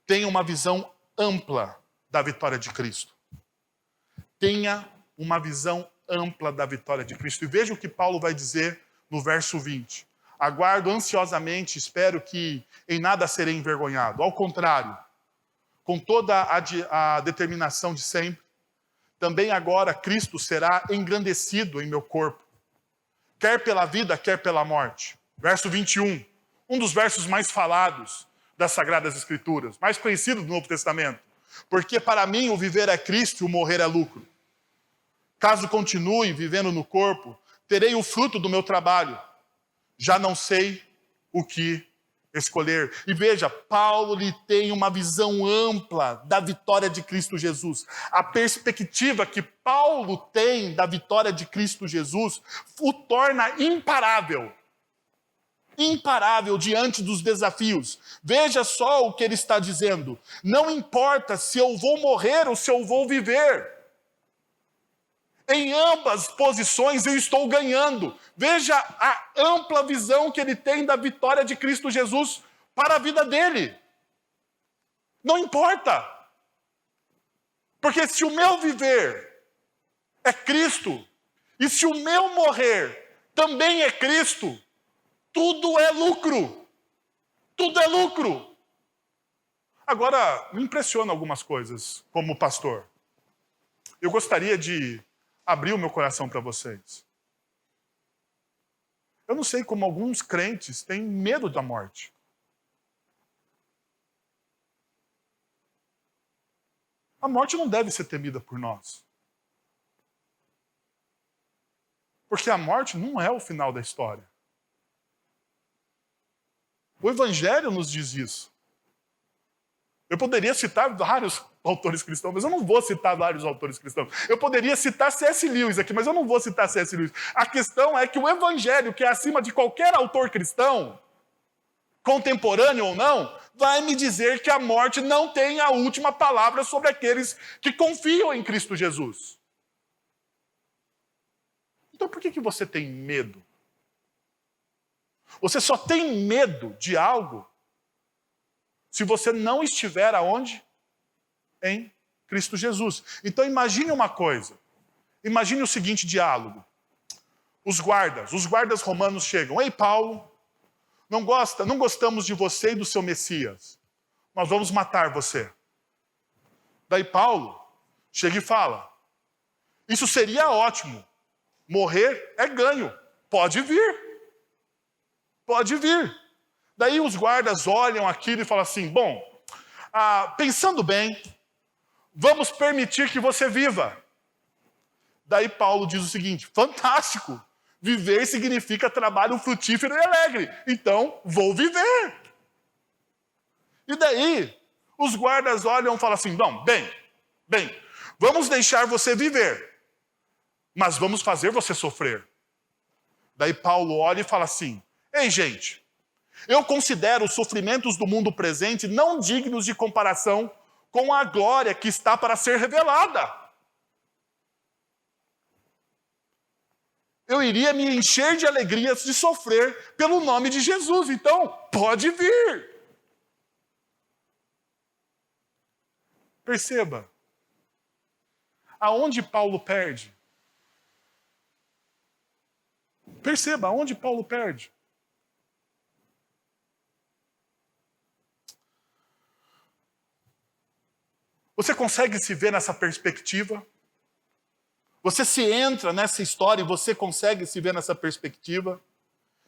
tenha uma visão ampla da vitória de Cristo. Tenha uma visão ampla da vitória de Cristo. E veja o que Paulo vai dizer no verso 20. Aguardo ansiosamente, espero que em nada serei envergonhado. Ao contrário, com toda a determinação de sempre, também agora Cristo será engrandecido em meu corpo, quer pela vida, quer pela morte. Verso 21, um dos versos mais falados das Sagradas Escrituras, mais conhecido do Novo Testamento. Porque para mim o viver é Cristo e o morrer é lucro. Caso continue vivendo no corpo, terei o fruto do meu trabalho. Já não sei o que escolher. E veja, Paulo lhe tem uma visão ampla da vitória de Cristo Jesus. A perspectiva que Paulo tem da vitória de Cristo Jesus o torna imparável. imparável diante dos desafios. Veja só o que ele está dizendo. Não importa se eu vou morrer ou se eu vou viver. Em ambas posições eu estou ganhando. Veja a ampla visão que ele tem da vitória de Cristo Jesus para a vida dele. Não importa. Porque se o meu viver é Cristo, e se o meu morrer também é Cristo, tudo é lucro. Tudo é lucro. Agora, me impressiona algumas coisas como pastor. Eu gostaria de abrir o meu coração para vocês. Eu não sei como alguns crentes têm medo da morte. A morte não deve ser temida por nós. Porque a morte não é o final da história. O Evangelho nos diz isso. Eu poderia citar vários autores cristãos, mas eu não vou citar vários autores cristãos. Eu poderia citar C.S. Lewis aqui, mas eu não vou citar C.S. Lewis. A questão é que o Evangelho, que é acima de qualquer autor cristão, contemporâneo ou não, vai me dizer que a morte não tem a última palavra sobre aqueles que confiam em Cristo Jesus. Então por que você tem medo? Você só tem medo de algo se você não estiver aonde? Em Cristo Jesus. Então imagine uma coisa. Imagine o seguinte diálogo. Os guardas romanos chegam. Ei, Paulo, não gostamos de você e do seu Messias. Nós vamos matar você. Daí Paulo chega e fala. Isso seria ótimo. Morrer é ganho. Pode vir. Pode vir. Daí os guardas olham aquilo e falam assim, bom, pensando bem, vamos permitir que você viva. Daí Paulo diz o seguinte, fantástico, viver significa trabalho frutífero e alegre, então vou viver. E daí os guardas olham e falam assim, não, bem, vamos deixar você viver, mas vamos fazer você sofrer. Daí Paulo olha e fala assim, ei gente, eu considero os sofrimentos do mundo presente não dignos de comparação com a glória que está para ser revelada. Eu iria me encher de alegrias de sofrer pelo nome de Jesus. Então, pode vir. Perceba. Aonde Paulo perde? Perceba, aonde Paulo perde? Você consegue se ver nessa perspectiva? Você se entra nessa história e você consegue se ver nessa perspectiva?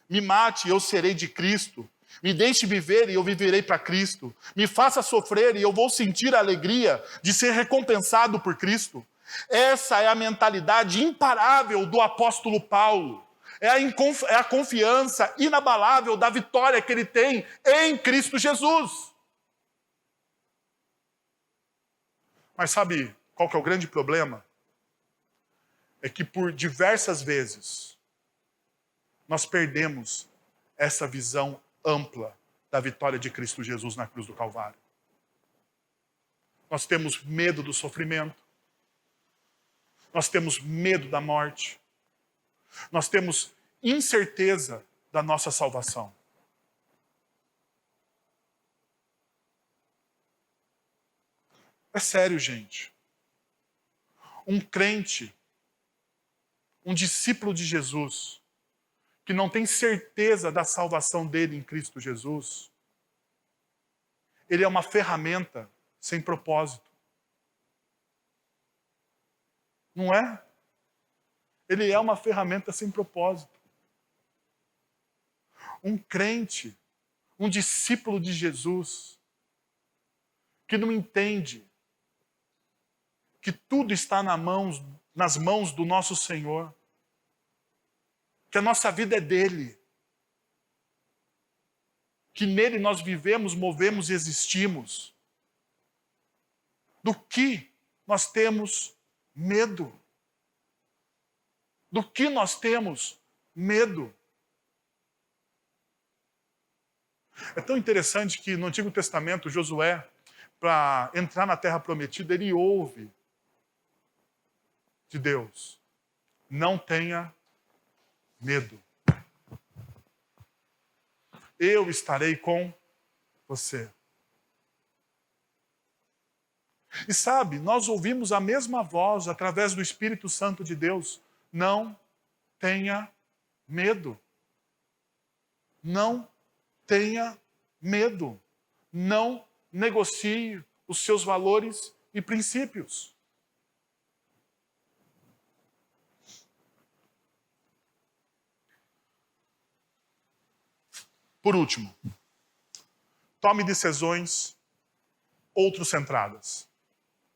Me mate e eu serei de Cristo. Me deixe viver e eu viverei para Cristo. Me faça sofrer e eu vou sentir a alegria de ser recompensado por Cristo. Essa é a mentalidade imparável do apóstolo Paulo. É a confiança inabalável da vitória que ele tem em Cristo Jesus. Mas sabe qual que é o grande problema? É que por diversas vezes nós perdemos essa visão ampla da vitória de Cristo Jesus na cruz do Calvário. Nós temos medo do sofrimento. Nós temos medo da morte. Nós temos incerteza da nossa salvação. É sério, gente. Um crente, um discípulo de Jesus, que não tem certeza da salvação dele em Cristo Jesus, ele é uma ferramenta sem propósito. Não é? Ele é uma ferramenta sem propósito. Um crente, um discípulo de Jesus, que não entende que tudo está nas mãos do nosso Senhor, que a nossa vida é dele, que nele nós vivemos, movemos e existimos. Do que nós temos medo? Do que nós temos medo? É tão interessante que no Antigo Testamento, Josué, para entrar na Terra Prometida, ele ouve de Deus: não tenha medo. Eu estarei com você. E sabe, nós ouvimos a mesma voz através do Espírito Santo de Deus: não tenha medo. Não tenha medo. Não negocie os seus valores e princípios. Por último, tome decisões outro-centradas.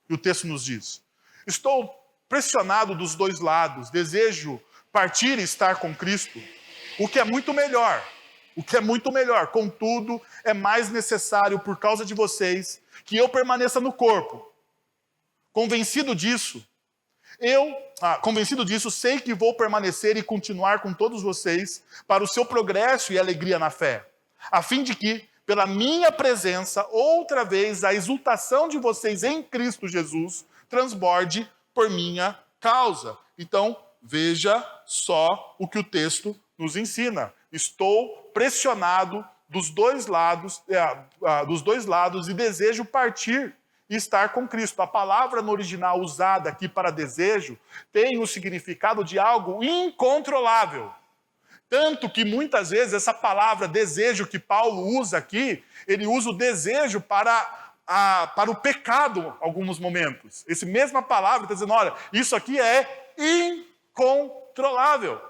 E o texto nos diz: estou pressionado dos dois lados, desejo partir e estar com Cristo, o que é muito melhor. O que é muito melhor. Contudo, é mais necessário, por causa de vocês, que eu permaneça no corpo. Convencido disso, sei que vou permanecer e continuar com todos vocês para o seu progresso e alegria na fé, a fim de que, pela minha presença, outra vez a exultação de vocês em Cristo Jesus transborde por minha causa. Então, veja só o que o texto nos ensina. Estou pressionado dos dois lados e desejo partir e estar com Cristo. A palavra no original usada aqui para desejo tem o significado de algo incontrolável. Tanto que muitas vezes essa palavra desejo que Paulo usa aqui, ele usa o desejo para o pecado em alguns momentos. Essa mesma palavra está dizendo: olha, isso aqui é incontrolável.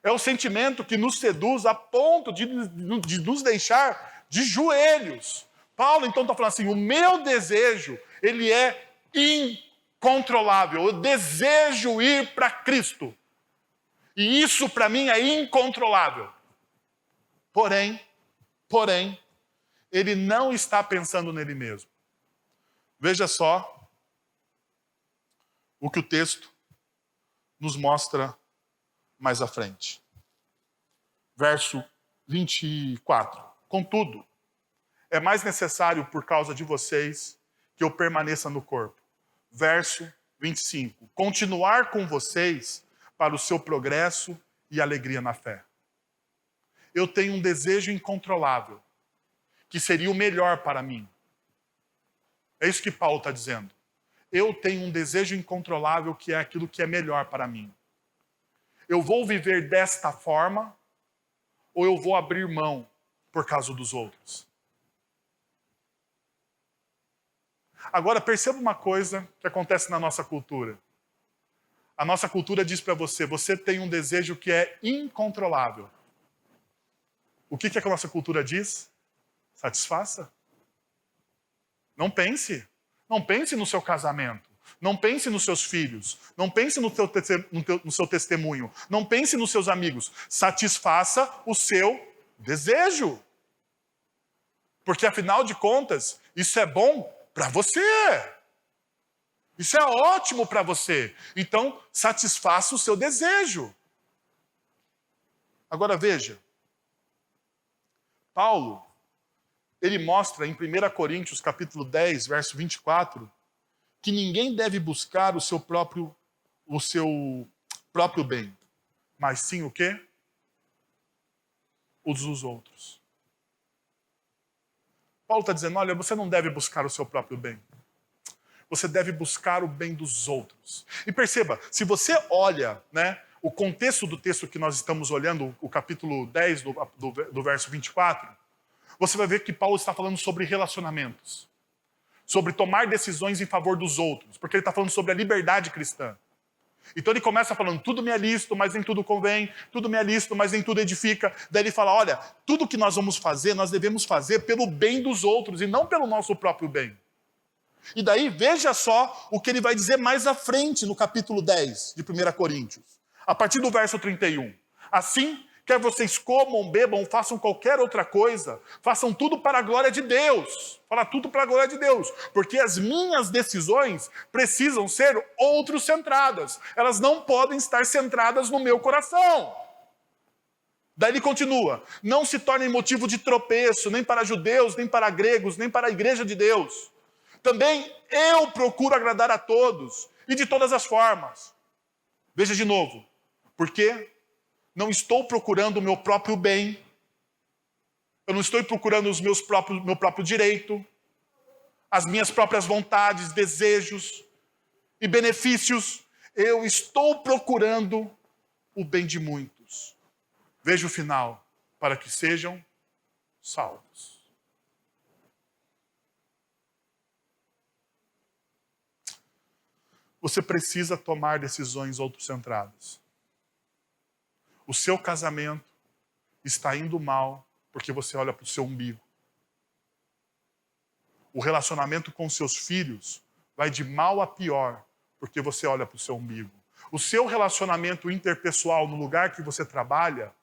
É o sentimento que nos seduz a ponto de nos deixar de joelhos. Paulo, então, está falando assim: o meu desejo, ele é incontrolável. Eu desejo ir para Cristo. E isso, para mim, é incontrolável. Porém, ele não está pensando nele mesmo. Veja só o que o texto nos mostra mais à frente. Verso 24. Contudo, é mais necessário por causa de vocês que eu permaneça no corpo. Verso 25. Continuar com vocês para o seu progresso e alegria na fé. Eu tenho um desejo incontrolável, que seria o melhor para mim. É isso que Paulo está dizendo. Eu tenho um desejo incontrolável que é aquilo que é melhor para mim. Eu vou viver desta forma ou eu vou abrir mão por causa dos outros? Agora, perceba uma coisa que acontece na nossa cultura. A nossa cultura diz para você: você tem um desejo que é incontrolável. O que a nossa cultura diz? Satisfaça. Não pense. Não pense no seu casamento. Não pense nos seus filhos. Não pense no seu testemunho. Não pense nos seus amigos. Satisfaça o seu desejo. Porque, afinal de contas, isso é bom para você. Isso é ótimo para você. Então, satisfaça o seu desejo. Agora veja. Paulo, ele mostra em 1 Coríntios capítulo 10, verso 24, que ninguém deve buscar o seu próprio bem, mas sim o quê? O dos outros. Paulo está dizendo: olha, você não deve buscar o seu próprio bem. Você deve buscar o bem dos outros. E perceba, se você olha, o contexto do texto que nós estamos olhando, o capítulo 10 do verso 24, você vai ver que Paulo está falando sobre relacionamentos. Sobre tomar decisões em favor dos outros. Porque ele está falando sobre a liberdade cristã. Então ele começa falando: tudo me é lícito, mas nem tudo convém. Tudo me é lícito, mas nem tudo edifica. Daí ele fala: olha, tudo que nós vamos fazer, nós devemos fazer pelo bem dos outros e não pelo nosso próprio bem. E daí, veja só o que ele vai dizer mais à frente no capítulo 10 de 1 Coríntios. A partir do verso 31. Assim, quer vocês comam, bebam, façam qualquer outra coisa, façam tudo para a glória de Deus. Fala: tudo para a glória de Deus. Porque as minhas decisões precisam ser outro-centradas. Elas não podem estar centradas no meu coração. Daí ele continua: não se tornem motivo de tropeço, nem para judeus, nem para gregos, nem para a igreja de Deus. Também eu procuro agradar a todos, e de todas as formas. Veja de novo, porque não estou procurando o meu próprio bem, eu não estou procurando meu próprio direito, as minhas próprias vontades, desejos e benefícios. Eu estou procurando o bem de muitos. Veja o final, para que sejam salvos. Você precisa tomar decisões autocentradas. O seu casamento está indo mal porque você olha para o seu umbigo. O relacionamento com seus filhos vai de mal a pior porque você olha para o seu umbigo. O seu relacionamento interpessoal no lugar que você trabalha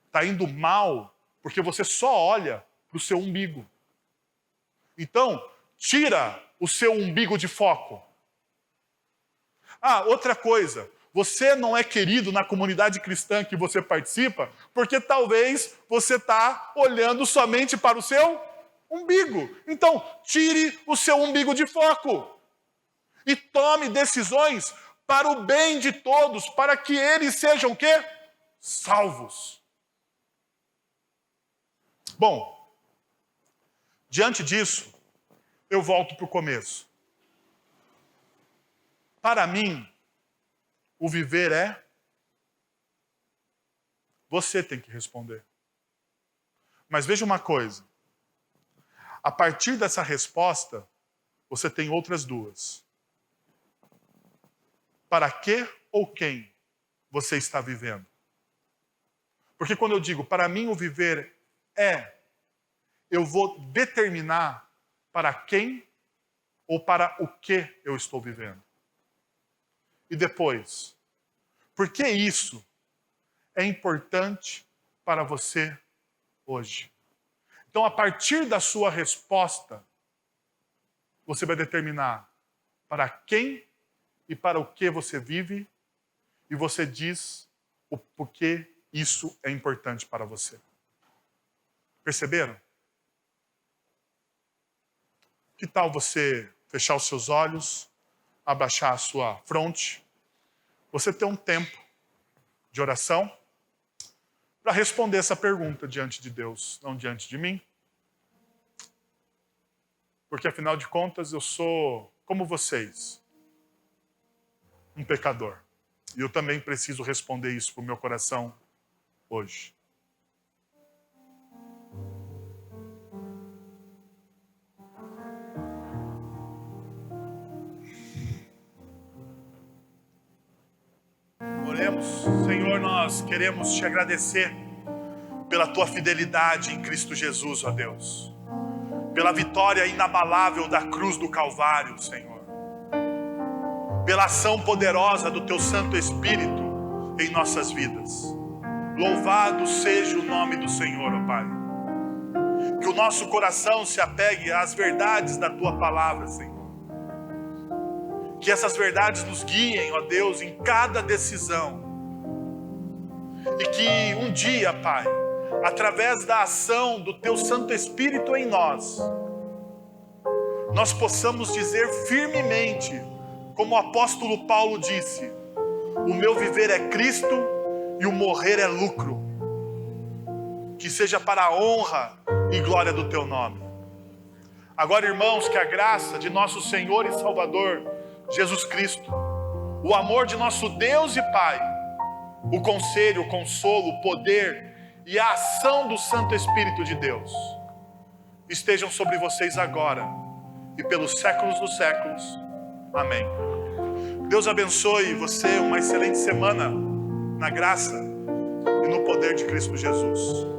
está indo mal porque você só olha para o seu umbigo. Então, tira o seu umbigo de foco. Ah, outra coisa, você não é querido na comunidade cristã que você participa porque talvez você está olhando somente para o seu umbigo. Então, tire o seu umbigo de foco e tome decisões para o bem de todos, para que eles sejam o quê? Salvos. Bom, diante disso, eu volto para o começo. Para mim, o viver é... Você tem que responder. Mas veja uma coisa. A partir dessa resposta, você tem outras duas. Para que ou quem você está vivendo? Porque quando eu digo, para mim o viver é, eu vou determinar para quem ou para o que eu estou vivendo. E depois, por que isso é importante para você hoje? Então, a partir da sua resposta, você vai determinar para quem e para o que você vive, e você diz o porquê isso é importante para você. Perceberam? Que tal você fechar os seus olhos, abaixar a sua fronte, você ter um tempo de oração para responder essa pergunta diante de Deus, não diante de mim? Porque afinal de contas eu sou, como vocês, um pecador. E eu também preciso responder isso para o meu coração hoje. Oremos. Senhor, nós queremos te agradecer pela tua fidelidade em Cristo Jesus, ó Deus. Pela vitória inabalável da cruz do Calvário, Senhor. Pela ação poderosa do teu Santo Espírito em nossas vidas. Louvado seja o nome do Senhor, ó Pai. Que o nosso coração se apegue às verdades da tua palavra, Senhor. Que essas verdades nos guiem, ó Deus, em cada decisão. E que um dia, Pai, através da ação do teu Santo Espírito em nós, nós possamos dizer firmemente, como o apóstolo Paulo disse: o meu viver é Cristo e o morrer é lucro. Que seja para a honra e glória do teu nome. Agora, irmãos, que a graça de nosso Senhor e Salvador Jesus Cristo, o amor de nosso Deus e Pai, o conselho, o consolo, o poder e a ação do Santo Espírito de Deus estejam sobre vocês agora e pelos séculos dos séculos. Amém. Deus abençoe você, uma excelente semana na graça e no poder de Cristo Jesus.